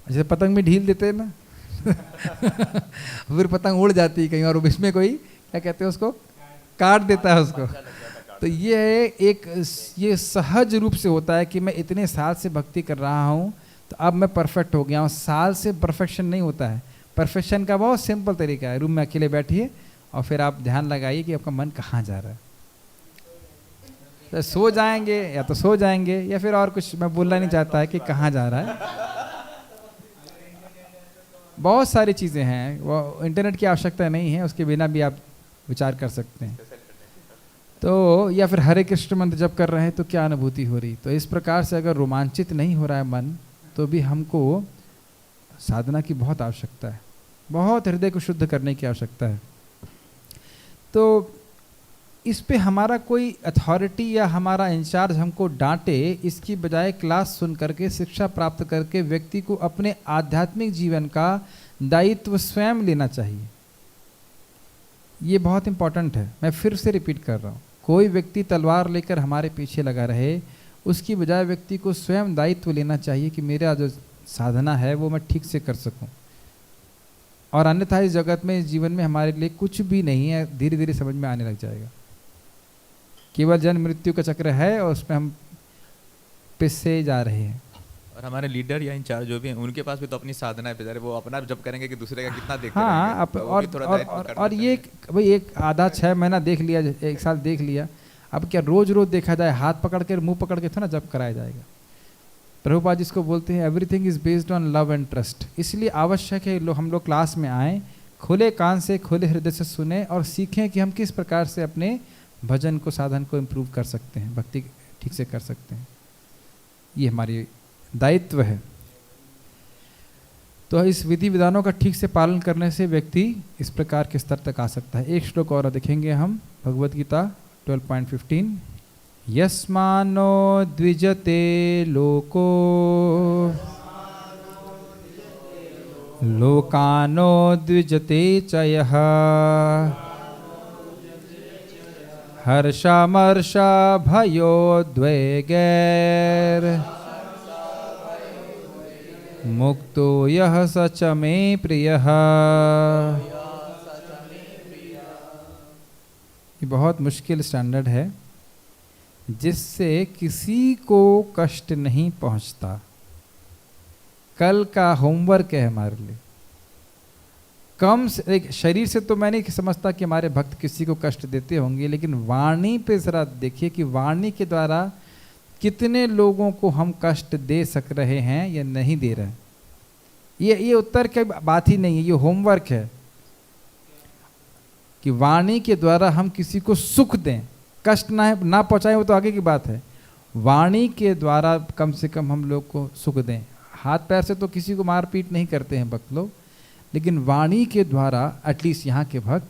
जैसे पतंग में ढील देते हैं ना फिर पतंग उड़ जाती है कहीं और इसमें कोई क्या कहते हैं उसको, काट देता है उसको। तो ये सहज रूप से होता है कि मैं इतने साल से भक्ति कर रहा हूँ तो अब मैं परफेक्ट हो गया हूँ। साल से परफेक्शन नहीं होता है। परफेक्शन का बहुत सिंपल तरीका है, रूम में अकेले बैठिए और फिर आप ध्यान लगाइए कि आपका मन कहाँ जा रहा है। तो सो जाएंगे या तो सो जाएंगे, या फिर और कुछ मैं बोलना नहीं चाहता है कि कहाँ जा रहा है। बहुत सारी चीज़ें हैं, वो इंटरनेट की आवश्यकता नहीं है, उसके बिना भी आप विचार कर सकते हैं। तो या फिर हरे कृष्ण मंत्र जप कर रहे हैं तो क्या अनुभूति हो रही। तो इस प्रकार से अगर रोमांचित नहीं हो रहा है मन, तो भी हमको साधना की बहुत आवश्यकता है, बहुत हृदय को शुद्ध करने की आवश्यकता है। तो इस पे हमारा कोई अथॉरिटी या हमारा इंचार्ज हमको डांटे, इसकी बजाय क्लास सुन करके, शिक्षा प्राप्त करके व्यक्ति को अपने आध्यात्मिक जीवन का दायित्व स्वयं लेना चाहिए। ये बहुत इंपॉर्टेंट है। मैं फिर से रिपीट कर रहा हूँ, कोई व्यक्ति तलवार लेकर हमारे पीछे लगा रहे, उसकी बजाय व्यक्ति को स्वयं दायित्व लेना चाहिए कि मेरा जो साधना है वो मैं ठीक से कर सकूं। और अन्यथा इस जगत में, इस जीवन में हमारे लिए कुछ भी नहीं है, धीरे धीरे समझ में आने लग जाएगा। केवल जन्म मृत्यु का चक्र है और उसमें हम पिससे जा रहे हैं। और हमारे लीडर या इंचार्ज जो भी हैं, उनके पास भी तो अपनी साधना है बेचारे, वो अपना जब करेंगे कि दूसरे का कितना देखते हाँ, रहेंगे। तो वो भी थोड़ा दायित्व करना और ये चाहिए। भाई एक आधा 6 महीना देख लिया, 1 साल देख लिया, अब क्या रोज रोज देखा जाए, हाथ पकड़ के मुंह पकड़ के थोड़ा जब कराया जाएगा। प्रभुपाद जिसको बोलते हैं everything is based on love and trust. इसलिए आवश्यक है हम लोग क्लास में आए, खुले कान से, खुले हृदय से सुने और सीखें कि हम किस प्रकार से अपने भजन को, साधन को इम्प्रूव कर सकते हैं, भक्ति ठीक से कर सकते हैं। ये हमारी दायित्व है। तो इस विधि विधानों का ठीक से पालन करने से व्यक्ति इस प्रकार के स्तर तक आ सकता है। एक श्लोक और देखेंगे हम, भगवत गीता 12.15। यस्मानो द्विजते लोको लोकानो द्विजते च यः हर्षामर्षा भयोद्वेगैर मुक्तो यः स च मे प्रियः। ये बहुत मुश्किल स्टैंडर्ड है, जिससे किसी को कष्ट नहीं पहुंचता। कल का होमवर्क है हमारे लिए। कम से एक शरीर से तो मैं नहीं समझता कि हमारे भक्त किसी को कष्ट देते होंगे, लेकिन वाणी पे जरा देखिए कि वाणी के द्वारा कितने लोगों को हम कष्ट दे सक रहे हैं या नहीं दे रहे हैं। ये उत्तर की बात ही नहीं है, ये होमवर्क है कि वाणी के द्वारा हम किसी को सुख दें, कष्ट ना पहुंचाएं वो तो आगे की बात है। वाणी के द्वारा कम से कम हम लोग को सुख दें। हाथ पैर से तो किसी को मारपीट नहीं करते हैं भक्त लोग, लेकिन वाणी के द्वारा, एटलीस्ट यहाँ के भक्त,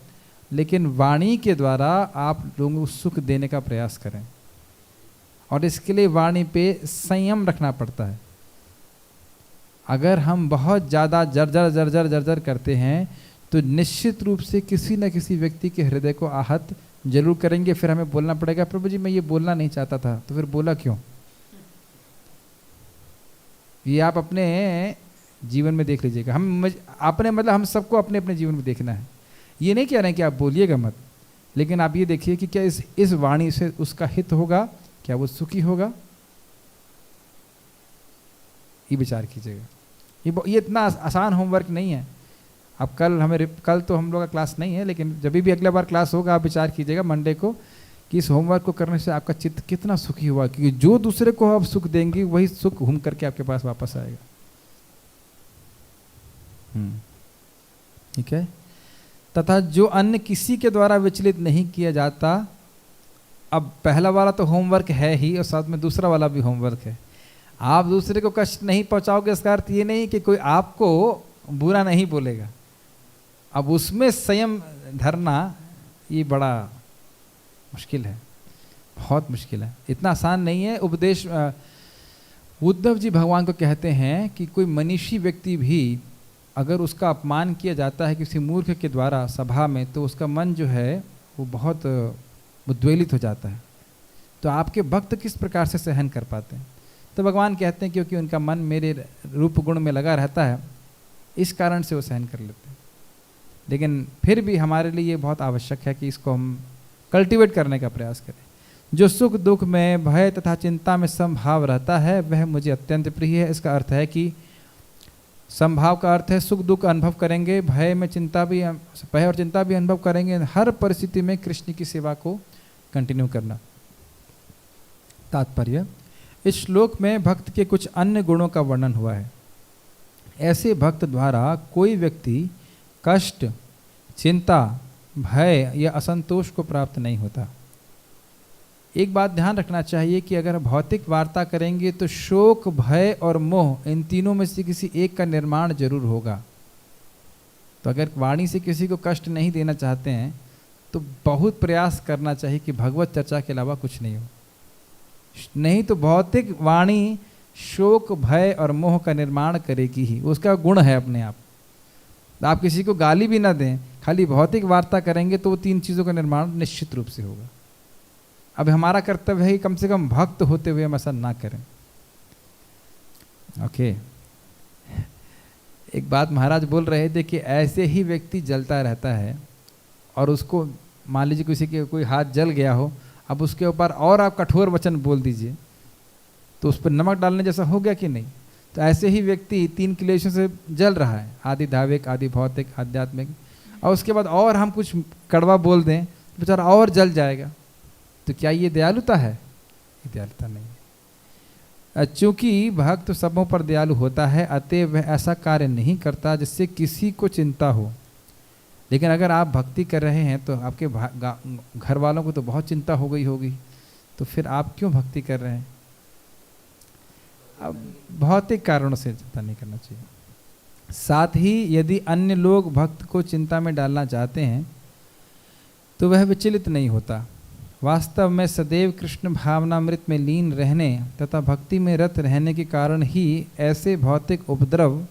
लेकिन वाणी के द्वारा आप लोगों को सुख देने का प्रयास करें। और इसके लिए वाणी पे संयम रखना पड़ता है। अगर हम बहुत ज़्यादा जर्जर करते हैं तो निश्चित रूप से किसी न किसी व्यक्ति के हृदय को आहत जरूर करेंगे। फिर हमें बोलना पड़ेगा, प्रभु जी मैं ये बोलना नहीं चाहता था। तो फिर बोला क्यों? ये आप अपने जीवन में देख लीजिएगा। हम सबको अपने अपने जीवन में देखना है। ये नहीं कह रहे हैं कि आप बोलिएगा मत, लेकिन आप ये देखिए कि क्या इस वाणी से उसका हित होगा, क्या वो सुखी होगा, ये विचार कीजिएगा। ये इतना आसान होमवर्क नहीं है। अब कल तो हम लोग का क्लास नहीं है, लेकिन जब भी अगला बार क्लास होगा आप विचार कीजिएगा मंडे को कि इस होमवर्क को करने से आपका चित्त कितना सुखी हुआ, क्योंकि जो दूसरे को आप सुख देंगे वही सुख घूम करके आपके पास वापस आएगा। ठीक है। तथा जो अन्य किसी के द्वारा विचलित नहीं किया जाता। अब पहला वाला तो होमवर्क है ही, और साथ में दूसरा वाला भी होमवर्क है। आप दूसरे को कष्ट नहीं पहुंचाओगे, इसका अर्थ ये नहीं कि कोई आपको बुरा नहीं बोलेगा। अब उसमें संयम धरना ये बड़ा मुश्किल है, बहुत मुश्किल है, इतना आसान नहीं है। उपदेश उद्धव जी भगवान को कहते हैं कि कोई मनीषी व्यक्ति भी अगर उसका अपमान किया जाता है किसी मूर्ख के द्वारा सभा में, तो उसका मन जो है वो बहुत उद्वेलित हो जाता है। तो आपके भक्त किस प्रकार से सहन कर पाते हैं? तो भगवान कहते हैं क्योंकि उनका मन मेरे रूप गुण में लगा रहता है, इस कारण से वो सहन कर लेते हैं। लेकिन फिर भी हमारे लिए ये बहुत आवश्यक है कि इसको हम कल्टीवेट करने का प्रयास करें। जो सुख दुख में, भय तथा चिंता में समभाव रहता है वह मुझे अत्यंत प्रिय है। इसका अर्थ है कि समभाव का अर्थ है सुख दुख अनुभव करेंगे, भय और चिंता भी अनुभव करेंगे। हर परिस्थिति में कृष्ण की सेवा को कंटिन्यू करना। तात्पर्य, इस श्लोक में भक्त के कुछ अन्य गुणों का वर्णन हुआ है। ऐसे भक्त द्वारा कोई व्यक्ति कष्ट, चिंता, भय या असंतोष को प्राप्त नहीं होता। एक बात ध्यान रखना चाहिए कि अगर भौतिक वार्ता करेंगे तो शोक, भय और मोह, इन तीनों में से किसी एक का निर्माण जरूर होगा। तो अगर वाणी से किसी को कष्ट नहीं देना चाहते हैं तो बहुत प्रयास करना चाहिए कि भगवत चर्चा के अलावा कुछ नहीं हो, नहीं तो भौतिक वाणी शोक, भय और मोह का निर्माण करेगी ही, उसका गुण है अपने आप। आप किसी को गाली भी ना दें, खाली भौतिक वार्ता करेंगे तो वो तीन चीज़ों का निर्माण निश्चित रूप से होगा। अब हमारा कर्तव्य है कि कम से कम भक्त होते हुए हम ऐसा ना करें। ओके, एक बात महाराज बोल रहे थे कि ऐसे ही व्यक्ति जलता रहता है और उसको मान लीजिए किसी के कोई हाथ जल गया हो, अब उसके ऊपर और आप कठोर वचन बोल दीजिए तो उस पर नमक डालने जैसा हो गया कि नहीं। तो ऐसे ही व्यक्ति तीन क्लेशों से जल रहा है, आदि धाविक, आदि भौतिक, आध्यात्मिक, और उसके बाद और हम कुछ कड़वा बोल दें तो बेचारा और जल जाएगा। तो क्या ये दयालुता है? ये दयालुता नहीं है। चूंकि भक्त सबों पर दयालु होता है, अतः वह ऐसा कार्य नहीं करता जिससे किसी को चिंता हो। लेकिन अगर आप भक्ति कर रहे हैं तो आपके घर वालों को तो बहुत चिंता हो गई होगी, तो फिर आप क्यों भक्ति कर रहे हैं? अब भौतिक कारणों से चिंता नहीं करना चाहिए। साथ ही यदि अन्य लोग भक्त को चिंता में डालना चाहते हैं तो वह विचलित नहीं होता। वास्तव में सदैव कृष्ण भावनामृत में लीन रहने तथा भक्ति में रत रहने के कारण ही ऐसे भौतिक उपद्रव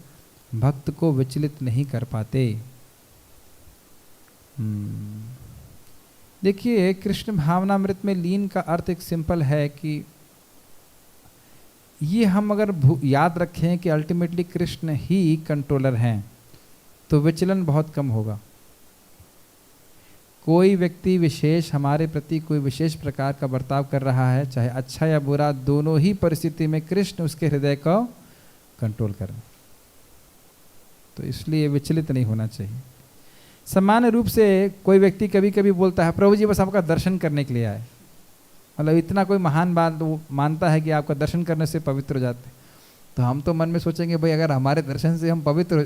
भक्त को विचलित नहीं कर पाते। देखिए, कृष्ण भावनामृत में लीन का अर्थ एक सिंपल है कि ये हम अगर याद रखें कि अल्टीमेटली कृष्ण ही कंट्रोलर हैं तो विचलन बहुत कम होगा। कोई व्यक्ति विशेष हमारे प्रति कोई विशेष प्रकार का बर्ताव कर रहा है, चाहे अच्छा या बुरा, दोनों ही परिस्थिति में कृष्ण उसके हृदय को कंट्रोल करें, तो इसलिए विचलित नहीं होना चाहिए। सामान्य रूप से कोई व्यक्ति कभी कभी बोलता है प्रभु जी बस आपका दर्शन करने के लिए आए, मतलब इतना कोई महान बात वो मानता है कि आपका दर्शन करने से पवित्र हो जाते। तो हम तो मन में सोचेंगे भाई अगर हमारे दर्शन से हम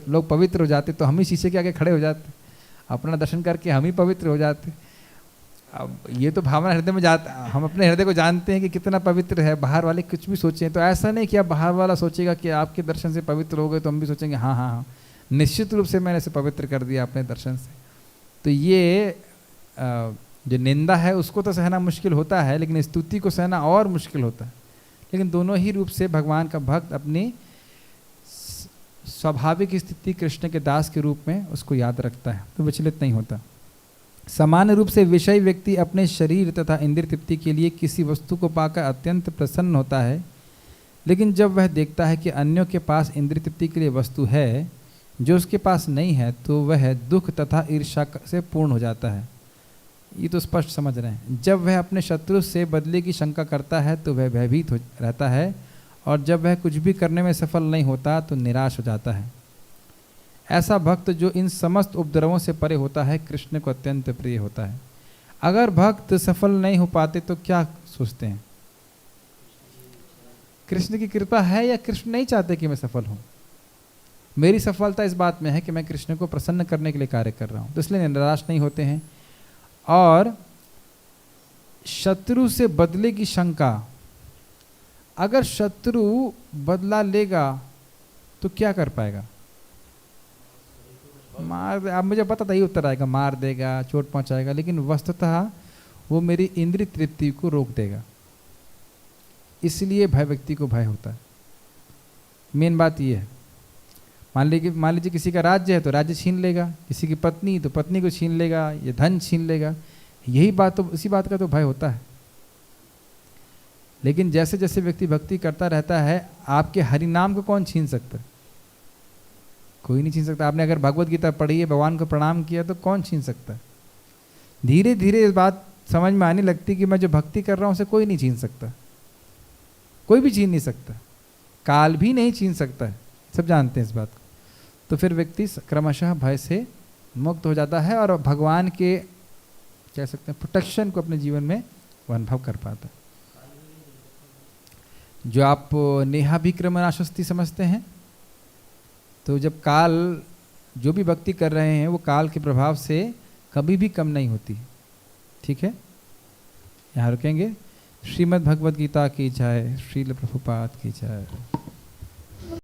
लोग पवित्र हो जाते तो हम ही शीशे के आगे खड़े हो जाते, अपना दर्शन करके हम ही पवित्र हो जाते। अब ये तो भावना हृदय में जाता, हम अपने हृदय को जानते हैं कि कितना पवित्र है, बाहर वाले कुछ भी सोचें तो ऐसा नहीं कि अब बाहर वाला सोचेगा कि आपके दर्शन से पवित्र हो गए तो हम भी सोचेंगे हाँ हाँ हाँ निश्चित रूप से मैंने इसे पवित्र कर दिया अपने दर्शन से। तो ये जो निंदा है उसको तो सहना मुश्किल होता है, लेकिन स्तुति को सहना और मुश्किल होता है। लेकिन दोनों ही रूप से भगवान का भक्त अपनी स्वाभाविक स्थिति कृष्ण के दास के रूप में उसको याद रखता है, तो विचलित नहीं होता। सामान्य रूप से विषय व्यक्ति अपने शरीर तथा इंद्रिय तृप्ति के लिए किसी वस्तु को पाकर अत्यंत प्रसन्न होता है, लेकिन जब वह देखता है कि अन्यों के पास इंद्रिय तृप्ति के लिए वस्तु है जो उसके पास नहीं है तो वह दुख तथा ईर्ष्या से पूर्ण हो जाता है। ये तो स्पष्ट समझ रहे हैं। जब वह अपने शत्रु से बदले की शंका करता है तो वह भयभीत रहता है, और जब वह कुछ भी करने में सफल नहीं होता तो निराश हो जाता है। ऐसा भक्त जो इन समस्त उपद्रवों से परे होता है कृष्ण को अत्यंत प्रिय होता है। अगर भक्त सफल नहीं हो पाते तो क्या सोचते हैं? कृष्ण की कृपा है या कृष्ण नहीं चाहते कि मैं सफल हूं? मेरी सफलता इस बात में है कि मैं कृष्ण को प्रसन्न करने के लिए कार्य कर रहा हूं, तो इसलिए निराश नहीं होते हैं। और शत्रु से बदले की शंका, अगर शत्रु बदला लेगा तो क्या कर पाएगा? मार, अब मुझे पता था ही उत्तर आएगा, मार देगा, चोट पहुंचाएगा, लेकिन वस्तुतः वो मेरी इंद्रिय तृप्ति को रोक देगा। इसलिए भय व्यक्ति को भय होता है। मेन बात ये है। मान लीजिए किसी का राज्य है तो राज्य छीन लेगा, किसी की पत्नी तो पत्नी को छीन लेगा, ये धन छीन लेगा, यही बात तो उसी बात का तो भय होता है। लेकिन जैसे जैसे व्यक्ति भक्ति करता रहता है, आपके हरि नाम को कौन छीन सकता है? कोई नहीं छीन सकता। आपने अगर भगवत गीता पढ़ी है, भगवान को प्रणाम किया, तो कौन छीन सकता है? धीरे धीरे इस बात समझ में आने लगती कि मैं जो भक्ति कर रहा हूं उसे कोई नहीं छीन सकता, कोई भी छीन नहीं सकता, काल भी नहीं छीन सकता है, सब जानते हैं इस बात को। तो फिर व्यक्ति क्रमशः भय से मुक्त हो जाता है और भगवान के कह सकते हैं प्रोटेक्शन को अपने जीवन में अनुभव कर पाता है। जो आप नेहाभिक्रमणाशस्ति समझते हैं, तो जब काल, जो भी भक्ति कर रहे हैं वो काल के प्रभाव से कभी भी कम नहीं होती। ठीक है, यहाँ रुकेंगे। श्रीमद् भगवद गीता की जय। श्रील प्रभुपाद की जय।